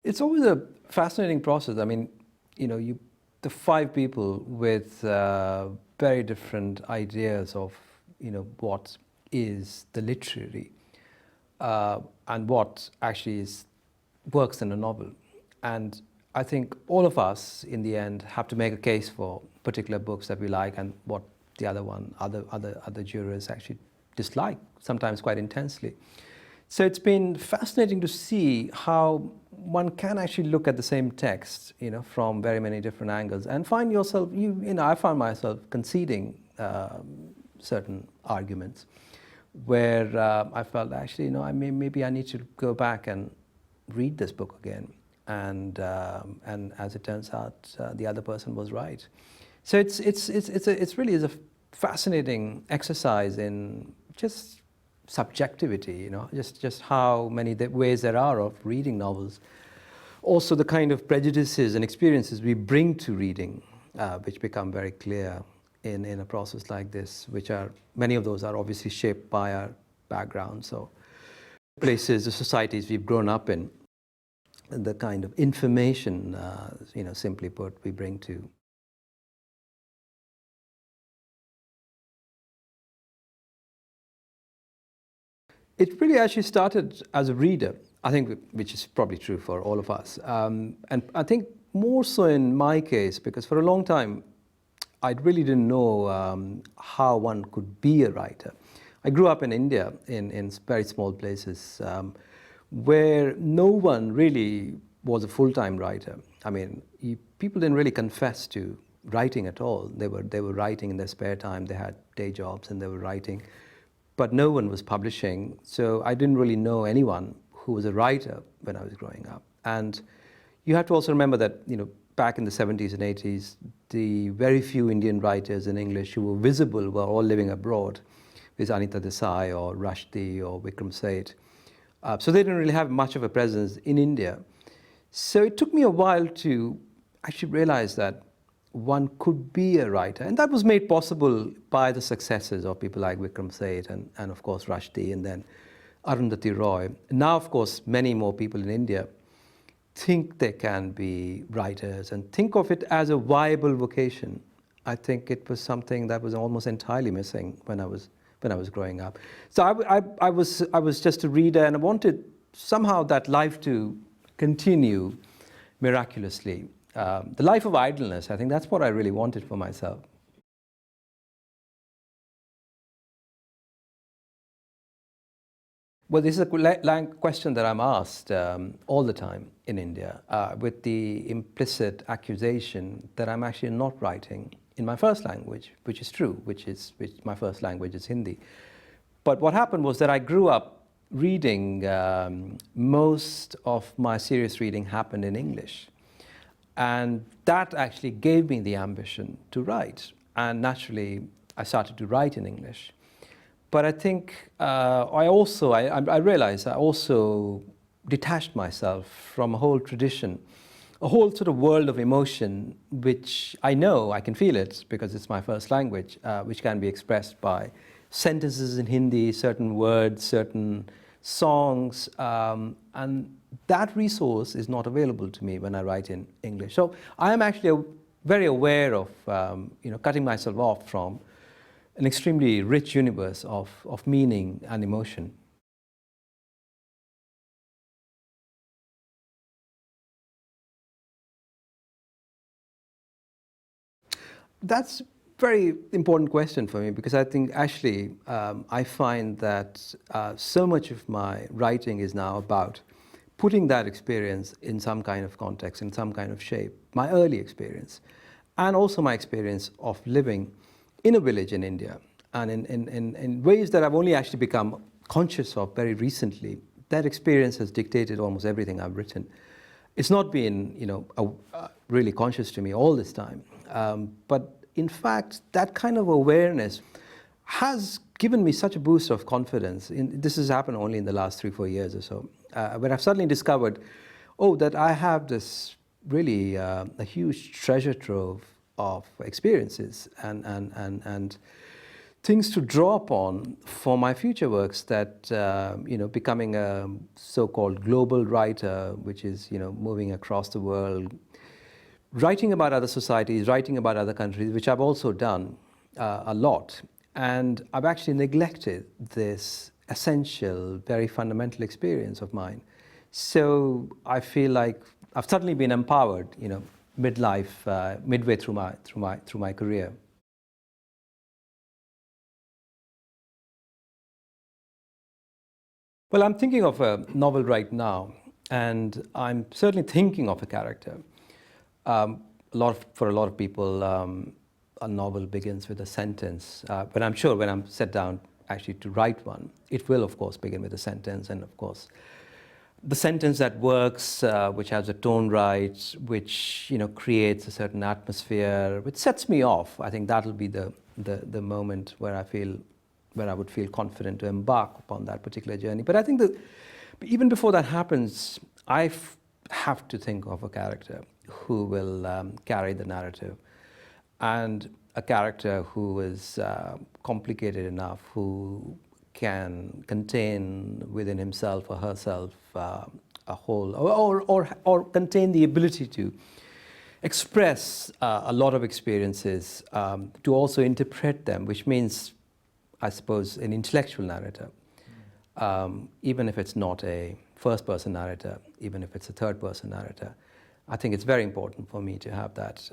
It's always a fascinating process. I mean, the five people with very different ideas of, what is the literary and what actually works in a novel. And I think all of us, in the end, have to make a case for particular books that we like and what the other jurors actually dislike, sometimes quite intensely. So it's been fascinating to see how one can actually look at the same text, from very many different angles, and find yourself. I found myself conceding certain arguments, where I felt actually, maybe I need to go back and read this book again. And as it turns out, the other person was right. So it's really is a fascinating exercise in just subjectivity, just how many ways there are of reading novels. Also the kind of prejudices and experiences we bring to reading, which become very clear in a process like this, many of those are obviously shaped by our background. So places, the societies we've grown up in, the kind of information, simply put, we bring to. It really actually started as a reader, I think, which is probably true for all of us. And I think more so in my case, because for a long time, I really didn't know how one could be a writer. I grew up in India, in very small places, where no one really was a full-time writer. I mean, people didn't really confess to writing at all. They were writing in their spare time. They had day jobs and they were writing. But no one was publishing, so I didn't really know anyone who was a writer when I was growing up. And you have to also remember that, back in the 70s and 80s, the very few Indian writers in English who were visible were all living abroad, with Anita Desai or Rushdie or Vikram Seth. So they didn't really have much of a presence in India. So it took me a while to actually realize that one could be a writer. And that was made possible by the successes of people like Vikram Seth and of course Rushdie, and then Arundhati Roy. Now, of course, many more people in India think they can be writers and think of it as a viable vocation. I think it was something that was almost entirely missing when I was growing up. So I was just a reader, and I wanted somehow that life to continue miraculously. The life of idleness, I think that's what I really wanted for myself. Well, this is a question that I'm asked all the time in India, with the implicit accusation that I'm actually not writing in my first language, which is true, which my first language is Hindi. But what happened was that I grew up reading, most of my serious reading happened in English. And that actually gave me the ambition to write. And naturally, I started to write in English. But I think I realized I also detached myself from a whole tradition, a whole sort of world of emotion, which I know, I can feel it because it's my first language, which can be expressed by sentences in Hindi, certain words, certain songs, and that resource is not available to me when I write in English. So I am actually very aware of cutting myself off from an extremely rich universe of meaning and emotion. That's a very important question for me, because I think actually I find that so much of my writing is now about putting that experience in some kind of context, in some kind of shape, my early experience, and also my experience of living in a village in India, and in ways that I've only actually become conscious of very recently. That experience has dictated almost everything I've written. It's not been, really conscious to me all this time, but in fact, that kind of awareness has given me such a boost of confidence. This has happened only in the last 3-4 years or so, when I've suddenly discovered, that I have this really a huge treasure trove of experiences, and things to draw upon for my future works, that becoming a so-called global writer, which is moving across the world, writing about other societies, writing about other countries, which I've also done a lot. And I've actually neglected this essential, very fundamental experience of mine. So I feel like I've suddenly been empowered, midlife, midway through my career. Well, I'm thinking of a novel right now, and I'm certainly thinking of a character. For a lot of people, a novel begins with a sentence. But I'm sure when I'm set down actually to write one, it will, of course, begin with a sentence. And of course, the sentence that works, which has a tone right, which creates a certain atmosphere, which sets me off. I think that'll be the moment where I would feel confident to embark upon that particular journey. But I think that even before that happens, I have to think of a character who will carry the narrative, and a character who is complicated enough, who can contain within himself or herself a whole, or contain the ability to express a lot of experiences, to also interpret them, which means, I suppose, an intellectual narrator, even if it's not a first-person narrator, even if it's a third-person narrator. I think it's very important for me to have that,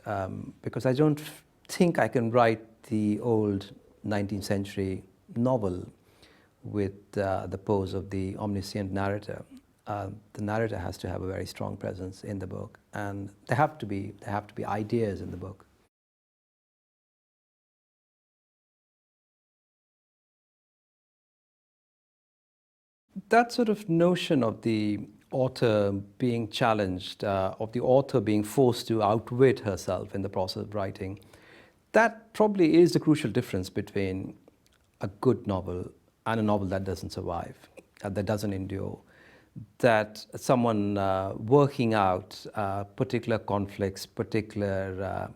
because I don't think I can write the old 19th century novel with the pose of the omniscient narrator. The narrator has to have a very strong presence in the book, and there have to be ideas in the book. That sort of notion of the author being challenged, of the author being forced to outwit herself in the process of writing, that probably is the crucial difference between a good novel and a novel that doesn't survive, that doesn't endure. That someone working out particular conflicts, particular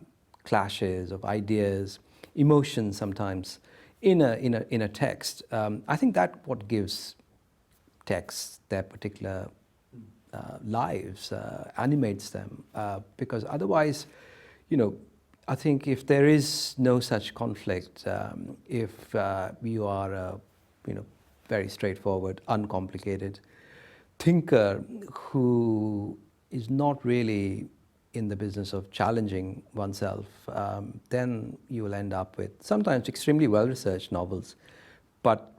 clashes of ideas, emotions sometimes in a text. I think that what gives texts their particular lives, animates them, because otherwise, I think if there is no such conflict, if you are a very straightforward, uncomplicated thinker who is not really in the business of challenging oneself, then you will end up with sometimes extremely well-researched novels, but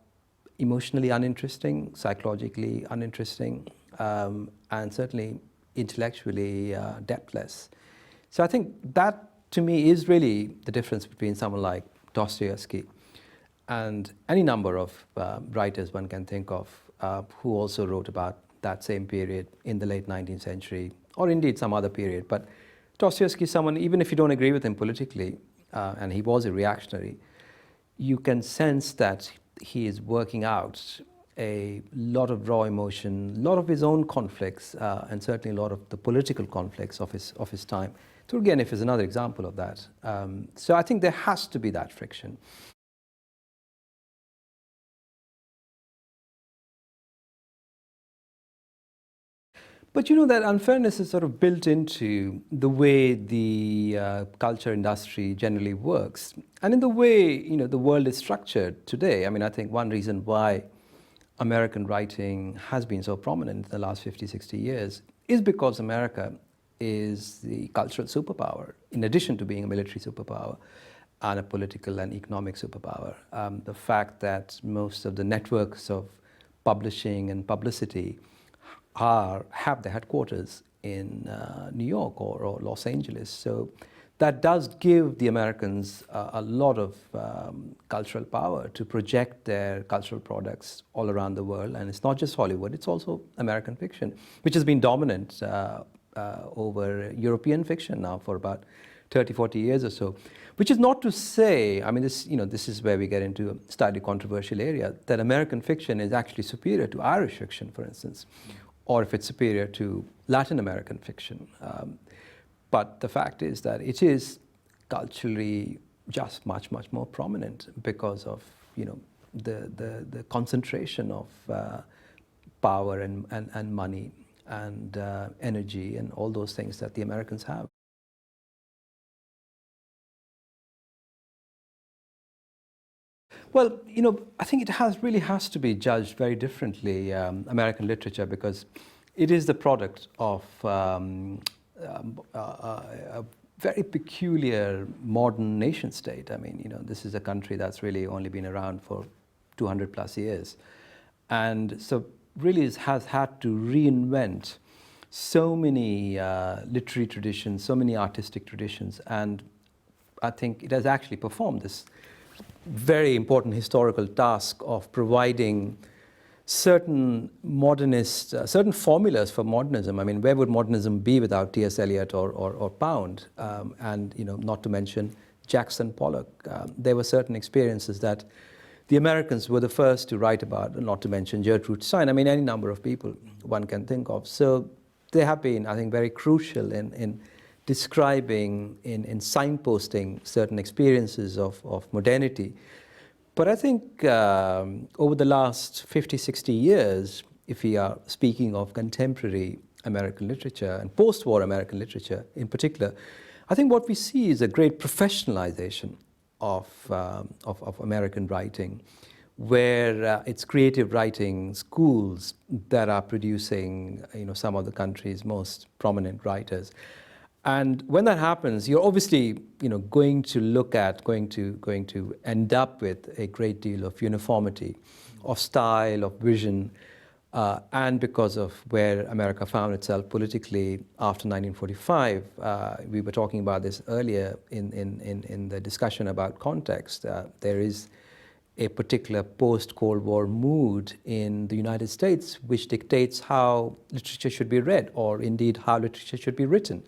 emotionally uninteresting, psychologically uninteresting, and certainly intellectually depthless. So I think that, to me, is really the difference between someone like Dostoevsky and any number of writers one can think of who also wrote about that same period in the late 19th century, or indeed some other period. But Dostoevsky is someone, even if you don't agree with him politically, and he was a reactionary, you can sense that he is working out a lot of raw emotion, a lot of his own conflicts, and certainly a lot of the political conflicts of his time. Turgenev is another example of that. So I think there has to be that friction. But that unfairness is sort of built into the way the culture industry generally works, and in the way the world is structured today. I mean, I think one reason why American writing has been so prominent in the last 50, 60 years is because America is the cultural superpower, in addition to being a military superpower and a political and economic superpower. The fact that most of the networks of publishing and publicity have their headquarters in New York or Los Angeles. So that does give the Americans a lot of cultural power to project their cultural products all around the world. And it's not just Hollywood, it's also American fiction, which has been dominant over European fiction now for about 30, 40 years or so. Which is not to say, I mean, this is where we get into a slightly controversial area, that American fiction is actually superior to Irish fiction, for instance, or if it's superior to Latin American fiction. But the fact is that it is culturally just much, much more prominent because of, the concentration of power and money and energy and all those things that the Americans have. Well, I think it really has to be judged very differently, American literature, because it is the product of a very peculiar modern nation state. I mean, this is a country that's really only been around for 200 plus years. And so really has had to reinvent so many literary traditions, so many artistic traditions, and I think it has actually performed this very important historical task of providing certain modernist, certain formulas for modernism. I mean, where would modernism be without T.S. Eliot or Pound? And, not to mention Jackson Pollock. There were certain experiences that the Americans were the first to write about, not to mention Gertrude Stein. I mean, any number of people one can think of. So they have been, I think, very crucial in describing, in signposting certain experiences of modernity. But I think over the last 50, 60 years, if we are speaking of contemporary American literature and post-war American literature in particular, I think what we see is a great professionalization of American writing, where it's creative writing schools that are producing, some of the country's most prominent writers. And when that happens, you're obviously, going to end up with a great deal of uniformity, of style, of vision, and because of where America found itself politically after 1945, we were talking about this earlier in the discussion about context. There is a particular post-Cold War mood in the United States which dictates how literature should be read, or indeed how literature should be written,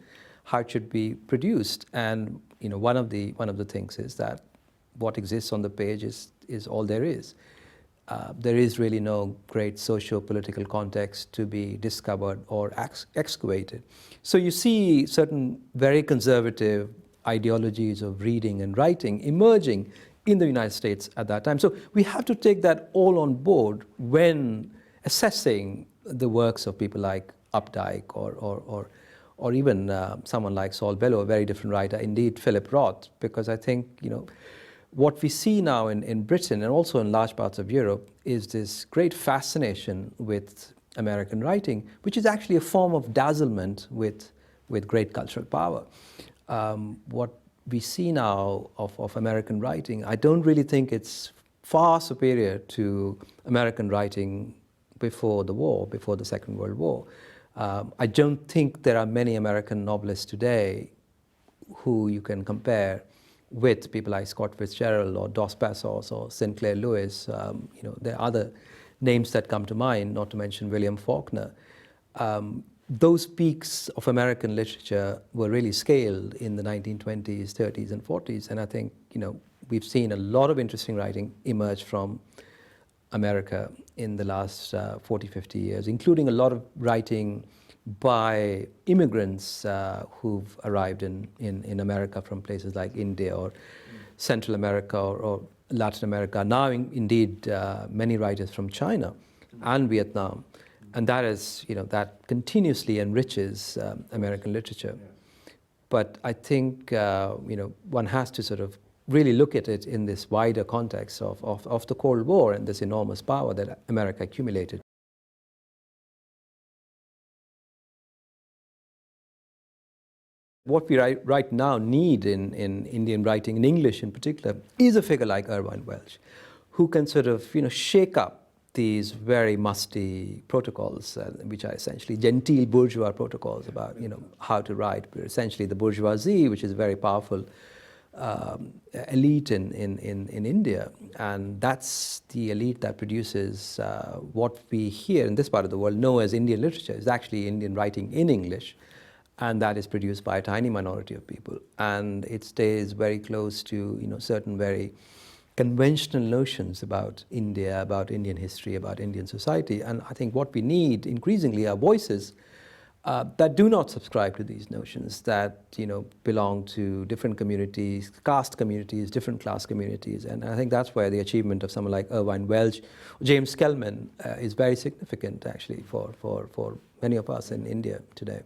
how it should be produced. And one of the things is that what exists on the page is all there is. There is really no great socio-political context to be discovered or excavated. So you see certain very conservative ideologies of reading and writing emerging in the United States at that time. So we have to take that all on board when assessing the works of people like Updike or even someone like Saul Bellow, a very different writer, indeed Philip Roth, because I think, what we see now in Britain and also in large parts of Europe is this great fascination with American writing, which is actually a form of dazzlement with great cultural power. What we see now of American writing, I don't really think it's far superior to American writing before the war, before the Second World War. I don't think there are many American novelists today who you can compare with people like Scott Fitzgerald or Dos Passos or Sinclair Lewis. There are other names that come to mind, not to mention William Faulkner. Those peaks of American literature were really scaled in the 1920s, 30s, and 40s. And I think, we've seen a lot of interesting writing emerge from America in the last 40, 50 years, including a lot of writing by immigrants who've arrived in America from places like India or Central America or Latin America. Now, indeed, many writers from China and Vietnam. And that is, that continuously enriches American literature. But I think, one has to sort of really look at it in this wider context of the Cold War and this enormous power that America accumulated. What we right now need in Indian writing, in English in particular, is a figure like Irvine Welsh, who can sort of, shake up these very musty protocols, which are essentially genteel bourgeois protocols about, how to write. Essentially the bourgeoisie, which is a very powerful elite in India, and that's the elite that produces what we here in this part of the world know as Indian literature. Is actually Indian writing in English, and that is produced by a tiny minority of people, and it stays very close to certain very conventional notions about India, about Indian history, about Indian society. And I think what we need increasingly are voices that do not subscribe to these notions, that belong to different communities, caste communities, different class communities. And I think that's where the achievement of someone like Irvine Welsh, James Kelman is very significant actually for many of us in India today.